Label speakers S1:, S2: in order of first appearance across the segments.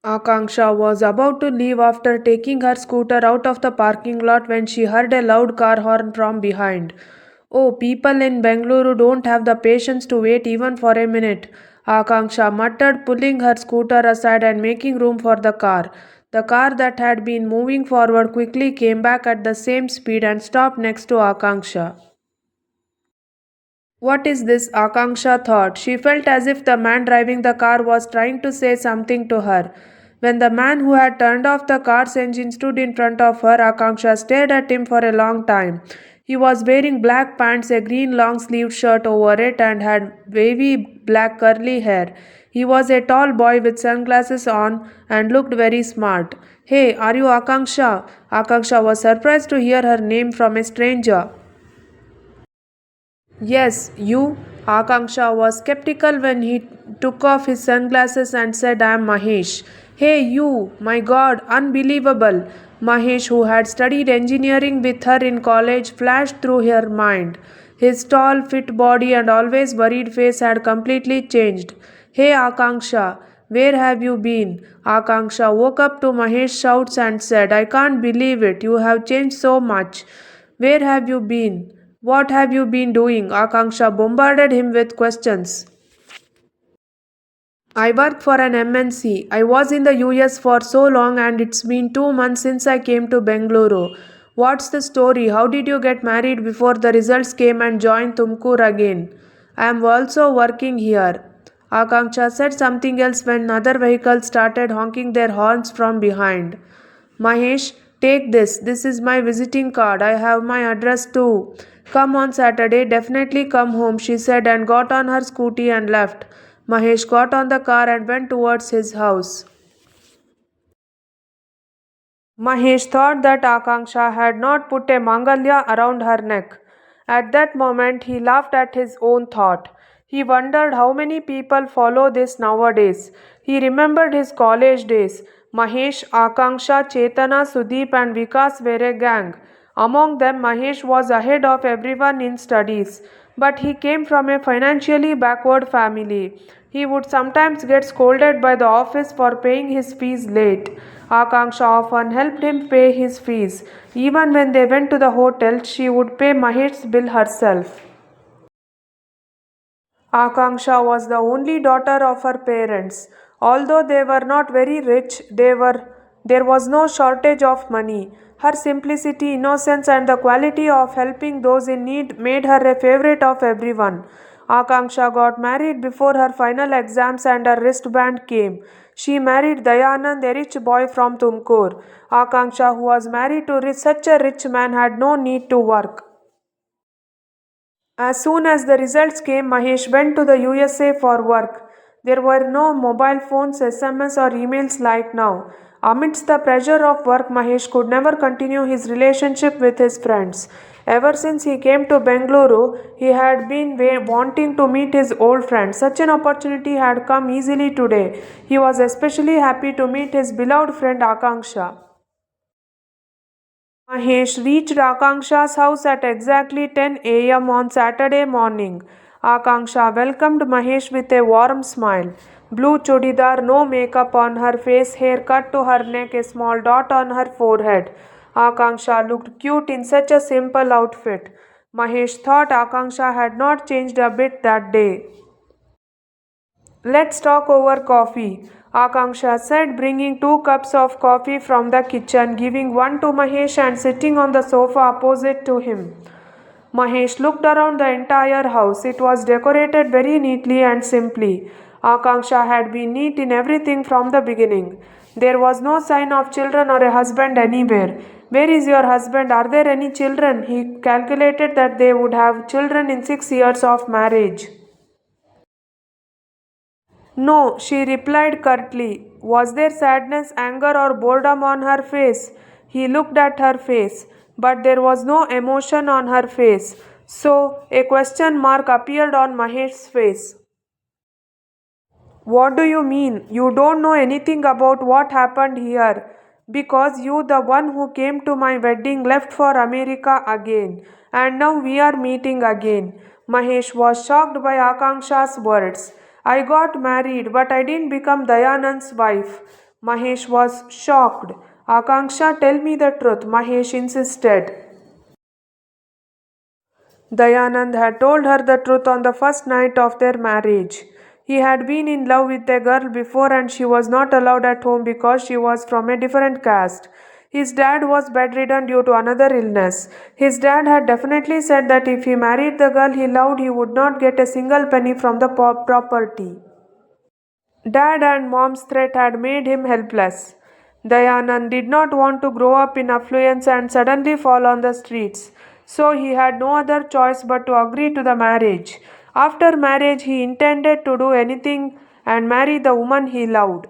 S1: Akanksha was about to leave after taking her scooter out of the parking lot when she heard a loud car horn from behind. Oh, people in Bengaluru don't have the patience to wait even for a minute, Akanksha muttered, pulling her scooter aside and making room for the car. The car that had been moving forward quickly came back at the same speed and stopped next to Akanksha. What is this? Akanksha thought. She felt as if the man driving the car was trying to say something to her. When the man who had turned off the car's engine stood in front of her, Akanksha stared at him for a long time. He was wearing black pants, a green long sleeved shirt over it, and had wavy black curly hair. He was a tall boy with sunglasses on and looked very smart. Hey, are you Akanksha? Akanksha was surprised to hear her name from a stranger. Yes, you. Akanksha was skeptical when he took off his sunglasses and said, I am Mahesh. Hey, you. My god, unbelievable. Mahesh, who had studied engineering with her in college, flashed through her mind. His tall, fit body and always worried face had completely changed. Hey, Akanksha, where have you been? Akanksha woke up to Mahesh's shouts and said, I can't believe it. You have changed so much. Where have you been? What have you been doing? Akanksha bombarded him with questions. I work for an MNC. I was in the US for so long and it's been 2 months since I came to Bengaluru. What's the story? How did you get married before the results came and joined Tumkur again? I am also working here. Akanksha said something else when other vehicles started honking their horns from behind. Mahesh, take this. This is my visiting card. I have my address too. Come on Saturday, definitely come home, she said and got on her scooty and left. Mahesh got on the car and went towards his house. Mahesh thought that Akanksha had not put a mangalya around her neck. At that moment, he laughed at his own thought. He wondered how many people follow this nowadays. He remembered his college days. Mahesh, Akanksha, Chetana, Sudeep, and Vikas were a gang. Among them, Mahesh was ahead of everyone in studies. But he came from a financially backward family. He would sometimes get scolded by the office for paying his fees late. Akanksha often helped him pay his fees. Even when they went to the hotel, she would pay Mahesh's bill herself. Akanksha was the only daughter of her parents. Although they were not very rich, there was no shortage of money. Her simplicity, innocence, and the quality of helping those in need made her a favorite of everyone. Akanksha got married before her final exams and her wristband came. She married Dayanand, a rich boy from Tumkur. Akanksha, who was married to such a rich man, had no need to work. As soon as the results came, Mahesh went to the USA for work. There were no mobile phones, SMS, or emails like now. Amidst the pressure of work, Mahesh could never continue his relationship with his friends. Ever since he came to Bengaluru, he had been wanting to meet his old friends. Such an opportunity had come easily today. He was especially happy to meet his beloved friend Akanksha. Mahesh reached Akanksha's house at exactly 10 a.m. on Saturday morning. Akanksha welcomed Mahesh with a warm smile. Blue chudidar, no makeup on her face, hair cut to her neck, a small dot on her forehead. Akanksha looked cute in such a simple outfit. Mahesh thought Akanksha had not changed a bit that day. Let's talk over coffee, Akanksha said, bringing 2 cups of coffee from the kitchen, giving one to Mahesh and sitting on the sofa opposite to him. Mahesh looked around the entire house. It was decorated very neatly and simply. Akanksha had been neat in everything from the beginning. There was no sign of children or a husband anywhere. Where is your husband? Are there any children? He calculated that they would have children in 6 years of marriage. No, she replied curtly. Was there sadness, anger, or boredom on her face? He looked at her face, but there was no emotion on her face. So, a question mark appeared on Mahesh's face. What do you mean? You don't know anything about what happened here. Because you, the one who came to my wedding, left for America again. And now we are meeting again. Mahesh was shocked by Akanksha's words. I got married, but I didn't become Dayanand's wife. Mahesh was shocked. Akanksha, tell me the truth, Mahesh insisted. Dayanand had told her the truth on the first night of their marriage. He had been in love with a girl before and she was not allowed at home because she was from a different caste. His dad was bedridden due to another illness. His dad had definitely said that if he married the girl he loved, he would not get a single penny from the property. Dad and mom's threat had made him helpless. Dayanand did not want to grow up in affluence and suddenly fall on the streets, so he had no other choice but to agree to the marriage. After marriage, he intended to do anything and marry the woman he loved.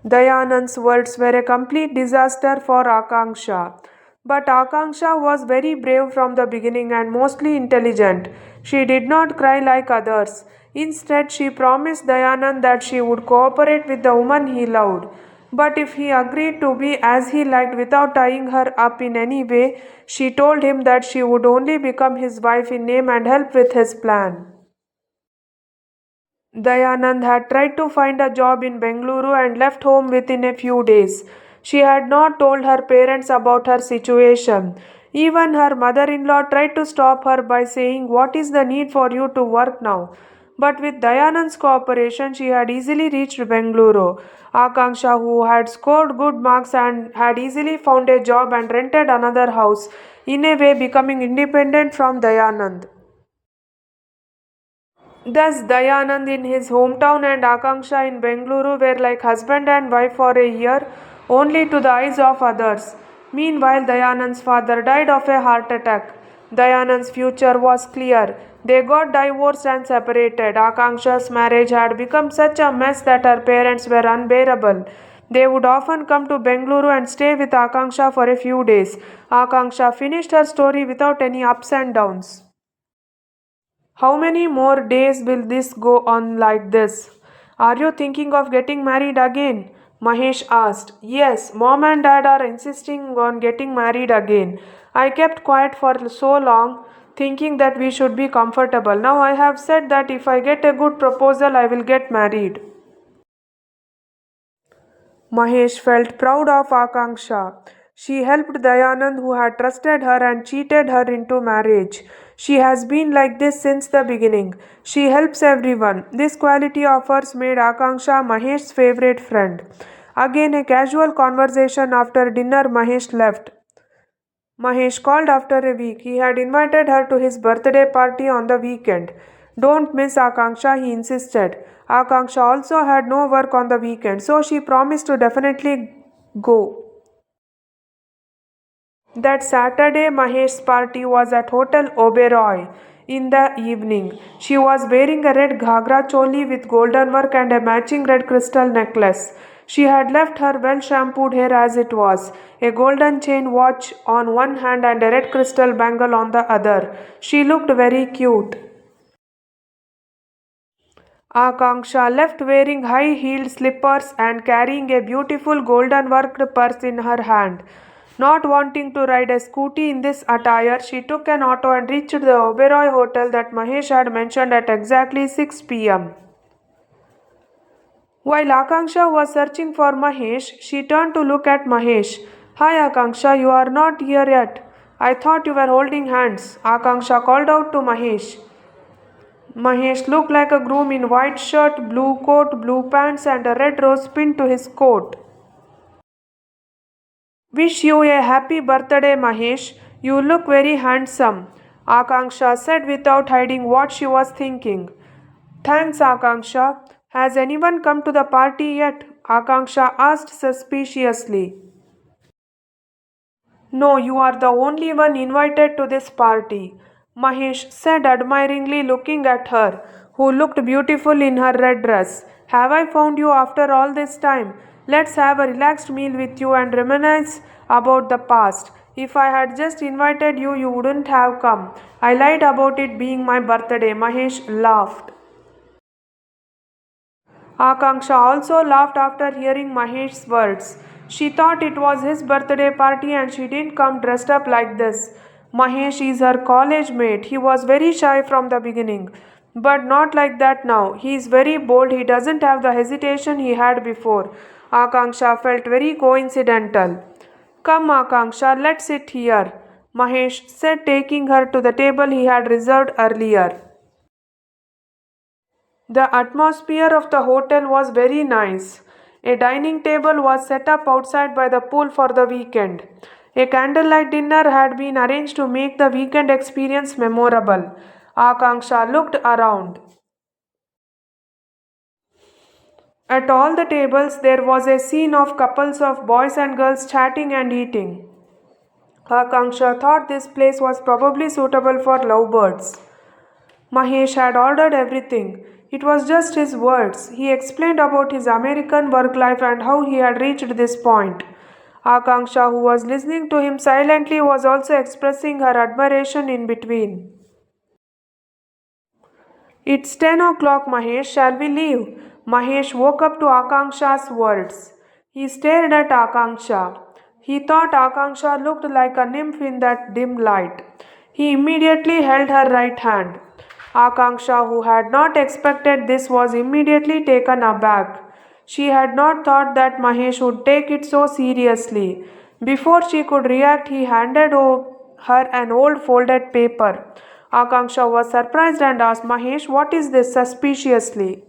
S1: Dayanand's words were a complete disaster for Akanksha. But Akanksha was very brave from the beginning and mostly intelligent. She did not cry like others. Instead, she promised Dayanand that she would cooperate with the woman he loved. But if he agreed to be as he liked without tying her up in any way, she told him that she would only become his wife in name and help with his plan. Dayanand had tried to find a job in Bengaluru and left home within a few days. She had not told her parents about her situation. Even her mother in law tried to stop her by saying, "What is the need for you to work now?" But with Dayanand's cooperation, she had easily reached Bengaluru. Akanksha, who had scored good marks and had easily found a job and rented another house, in a way becoming independent from Dayanand. Thus, Dayanand in his hometown and Akanksha in Bengaluru were like husband and wife for a year, only to the eyes of others. Meanwhile, Dayanand's father died of a heart attack. Dayanand's future was clear. They got divorced and separated. Akanksha's marriage had become such a mess that her parents were unbearable. They would often come to Bengaluru and stay with Akanksha for a few days. Akanksha finished her story without any ups and downs. How many more days will this go on like this? Are you thinking of getting married again? Mahesh asked. Yes, mom and dad are insisting on getting married again. I kept quiet for so long, thinking that we should be comfortable. Now I have said that if I get a good proposal, I will get married. Mahesh felt proud of Akanksha. She helped Dayanand, who had trusted her and cheated her into marriage. She has been like this since the beginning. She helps everyone. This quality of hers made Akanksha Mahesh's favorite friend. Again, a casual conversation after dinner, Mahesh left. Mahesh called after a week. He had invited her to his birthday party on the weekend. Don't miss Akanksha, he insisted. Akanksha also had no work on the weekend, so she promised to definitely go. That Saturday, Mahesh's party was at Hotel Oberoi. In the evening, she was wearing a red ghagra choli with golden work and a matching red crystal necklace. She had left her well shampooed hair as it was, a golden chain watch on one hand and a red crystal bangle on the other. She looked very cute. Akanksha left wearing high heeled slippers and carrying a beautiful golden worked purse in her hand. Not wanting to ride a scooty in this attire, she took an auto and reached the Oberoi hotel that Mahesh had mentioned at exactly 6 pm. While Akanksha was searching for Mahesh, she turned to look at Mahesh. Hi Akanksha, you are not here yet. I thought you were holding hands. Akanksha called out to Mahesh. Mahesh looked like a groom in white shirt, blue coat, blue pants, and a red rose pinned to his coat. Wish you a happy birthday, Mahesh. You look very handsome, Akanksha said without hiding what she was thinking. Thanks, Akanksha. Has anyone come to the party yet? Akanksha asked suspiciously. No, you are the only one invited to this party, Mahesh said admiringly, looking at her, who looked beautiful in her red dress. Have I found you after all this time? Let's have a relaxed meal with you and reminisce about the past. If I had just invited you, you wouldn't have come. I lied about it being my birthday, Mahesh laughed. Akanksha also laughed after hearing Mahesh's words. She thought it was his birthday party and she didn't come dressed up like this. Mahesh is her college mate. He was very shy from the beginning. But not like that now. He is very bold. He doesn't have the hesitation he had before. Akanksha felt very coincidental. Come, Akanksha, let's sit here, Mahesh said, taking her to the table he had reserved earlier. The atmosphere of the hotel was very nice. A dining table was set up outside by the pool for the weekend. A candlelight dinner had been arranged to make the weekend experience memorable. Akanksha looked around. At all the tables, there was a scene of couples of boys and girls chatting and eating. Akanksha thought this place was probably suitable for lovebirds. Mahesh had ordered everything. It was just his words. He explained about his American work life and how he had reached this point. Akanksha, who was listening to him silently, was also expressing her admiration in between. It's 10 o'clock, Mahesh. Shall we leave? Mahesh woke up to Akanksha's words. He stared at Akanksha. He thought Akanksha looked like a nymph in that dim light. He immediately held her right hand. Akanksha, who had not expected this, was immediately taken aback. She had not thought that Mahesh would take it so seriously. Before she could react, he handed her an old folded paper. Akanksha was surprised and asked, Mahesh, what is this suspiciously?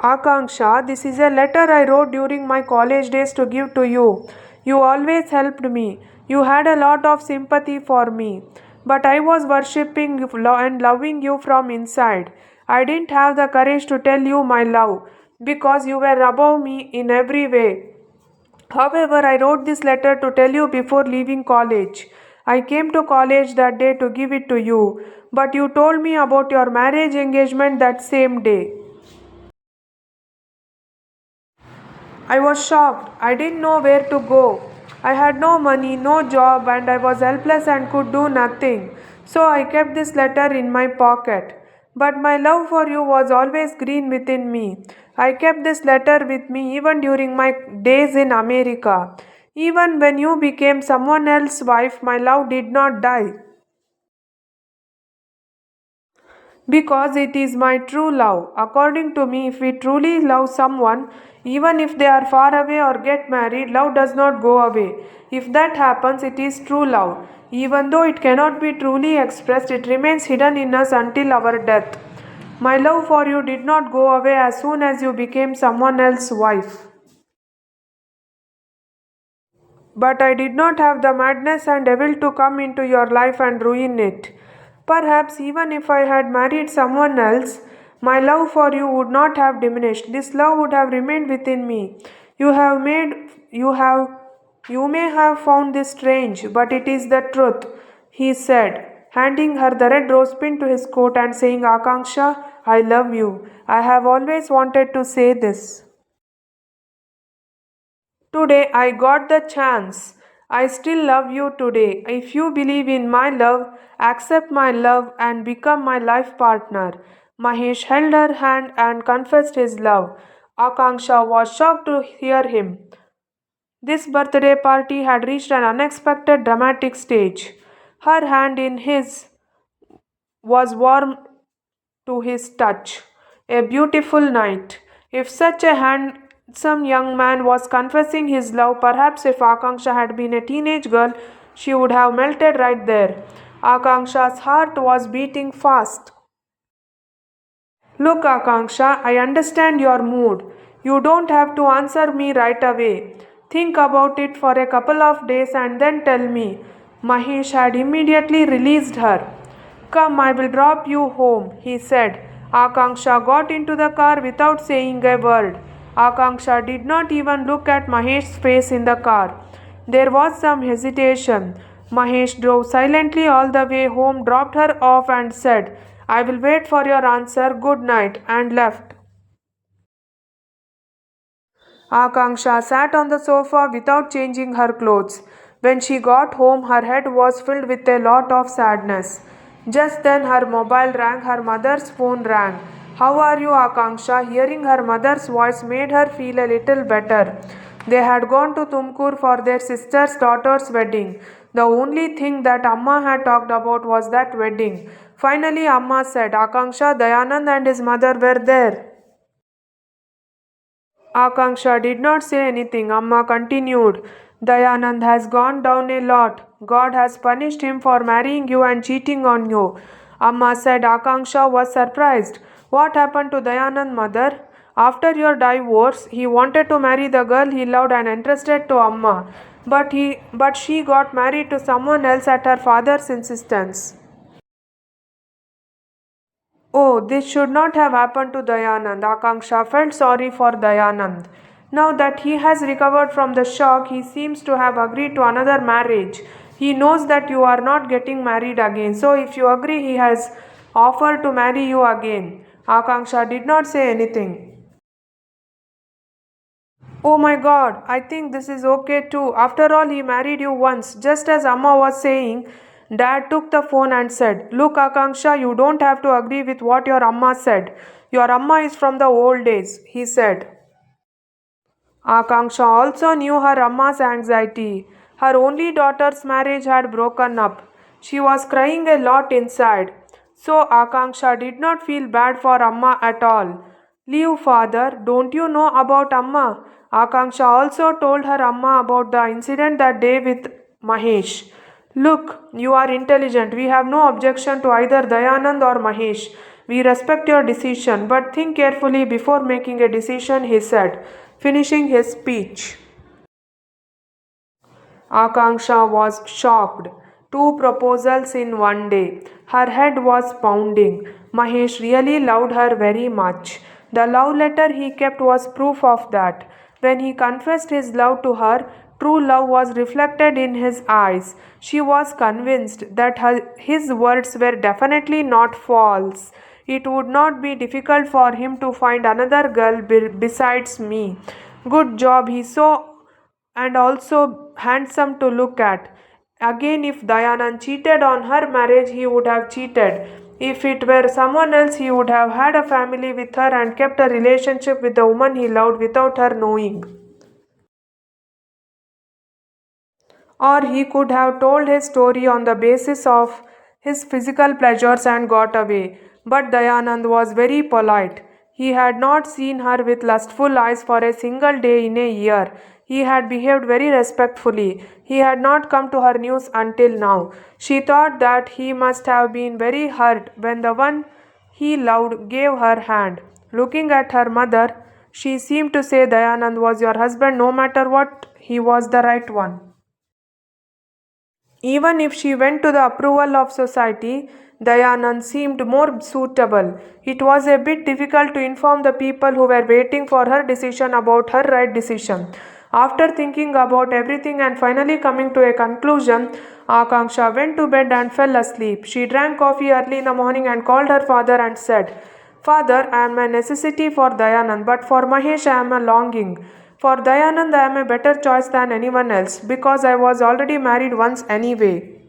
S1: Akanksha, this is a letter I wrote during my college days to give to you. You always helped me. You had a lot of sympathy for me. But I was worshipping and loving you from inside. I didn't have the courage to tell you my love because you were above me in every way. However, I wrote this letter to tell you before leaving college. I came to college that day to give it to you, but you told me about your marriage engagement that same day. I was shocked. I didn't know where to go. I had no money, no job, and I was helpless and could do nothing. So I kept this letter in my pocket. But my love for you was always green within me. I kept this letter with me even during my days in America. Even when you became someone else's wife, my love did not die. Because it is my true love. According to me, if we truly love someone, even if they are far away or get married, love does not go away. If that happens, it is true love. Even though it cannot be truly expressed, it remains hidden in us until our death. My love for you did not go away as soon as you became someone else's wife. But I did not have the madness and devil to come into your life and ruin it. Perhaps even if I had married someone else, my love for you would not have diminished. This love would have remained within me. You have made you have you may have found this strange, but it is the truth, he said, handing her the red rose pin to his coat and saying, Akanksha, I love you. I have always wanted to say this. Today I got the chance. I still love you today. If you believe in my love, accept my love and become my life partner. Mahesh held her hand and confessed his love. Akanksha was shocked to hear him. This birthday party had reached an unexpected dramatic stage. Her hand in his was warm to his touch. A beautiful night. If such a handsome young man was confessing his love, perhaps if Akanksha had been a teenage girl, she would have melted right there. Akanksha's heart was beating fast. Look, Akanksha, I understand your mood. You don't have to answer me right away. Think about it for a couple of days and then tell me. Mahesh had immediately released her. Come, I will drop you home, he said. Akanksha got into the car without saying a word. Akanksha did not even look at Mahesh's face in the car. There was some hesitation. Mahesh drove silently all the way home, dropped her off, and said, I will wait for your answer, good night, and left. Akanksha sat on the sofa without changing her clothes. When she got home, her head was filled with a lot of sadness. Just then, her mobile rang, her mother's phone rang. How are you, Akanksha? Hearing her mother's voice made her feel a little better. They had gone to Tumkur for their sister's daughter's wedding. The only thing that Amma had talked about was that wedding. Finally, Amma said, Akanksha, Dayanand and his mother were there. Akanksha did not say anything. Amma continued, Dayanand has gone down a lot. God has punished him for marrying you and cheating on you. Amma said. Akanksha was surprised. What happened to Dayanand, mother? After your divorce, he wanted to marry the girl he loved and entrusted to Amma. But she got married to someone else at her father's insistence. Oh, this should not have happened to Dayanand. Akanksha felt sorry for Dayanand. Now that he has recovered from the shock, he seems to have agreed to another marriage. He knows that you are not getting married again. So if you agree, he has offered to marry you again. Akanksha did not say anything. Oh my god, I think this is okay too. After all, he married you once. Just as Amma was saying, Dad took the phone and said, Look, Akanksha, you don't have to agree with what your Amma said. Your Amma is from the old days, he said. Akanksha also knew her Amma's anxiety. Her only daughter's marriage had broken up. She was crying a lot inside. So Akanksha did not feel bad for Amma at all. Leave father, don't you know about Amma? Akanksha also told her Amma about the incident that day with Mahesh. Look, you are intelligent. We have no objection to either Dayanand or Mahesh. We respect your decision, but think carefully before making a decision, he said, finishing his speech. Akanksha was shocked. Two proposals in one day. Her head was pounding. Mahesh really loved her very much. The love letter he kept was proof of that. When he confessed his love to her, true love was reflected in his eyes. She was convinced that his words were definitely not false. It would not be difficult for him to find another girl besides me. Good job, he saw, and also handsome to look at. Again, if Dayanand cheated on her marriage, he would have cheated. If it were someone else, he would have had a family with her and kept a relationship with the woman he loved without her knowing. Or he could have told his story on the basis of his physical pleasures and got away. But Dayanand was very polite. He had not seen her with lustful eyes for a single day in a year. He had behaved very respectfully. He had not come to her news until now. She thought that he must have been very hurt when the one he loved gave her hand. Looking at her mother, she seemed to say, Dayanand was your husband no matter what, he was the right one. Even if she went to the approval of society, Dayanand seemed more suitable. It was a bit difficult to inform the people who were waiting for her decision about her right decision. After thinking about everything and finally coming to a conclusion, Akanksha went to bed and fell asleep. She drank coffee early in the morning and called her father and said, Father, I am a necessity for Dayanand, but for Mahesh I am a longing. For Dayanand, I am a better choice than anyone else because I was already married once anyway.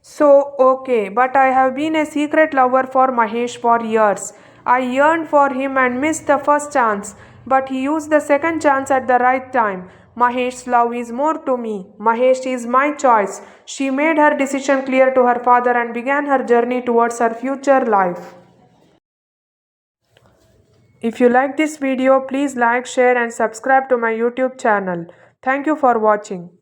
S1: So, okay, but I have been a secret lover for Mahesh for years. I yearned for him and missed the first chance, but he used the second chance at the right time. Mahesh's love is more to me. Mahesh is my choice. She made her decision clear to her father and began her journey towards her future life. If you like this video, please like, share and subscribe to my YouTube channel. Thank you for watching.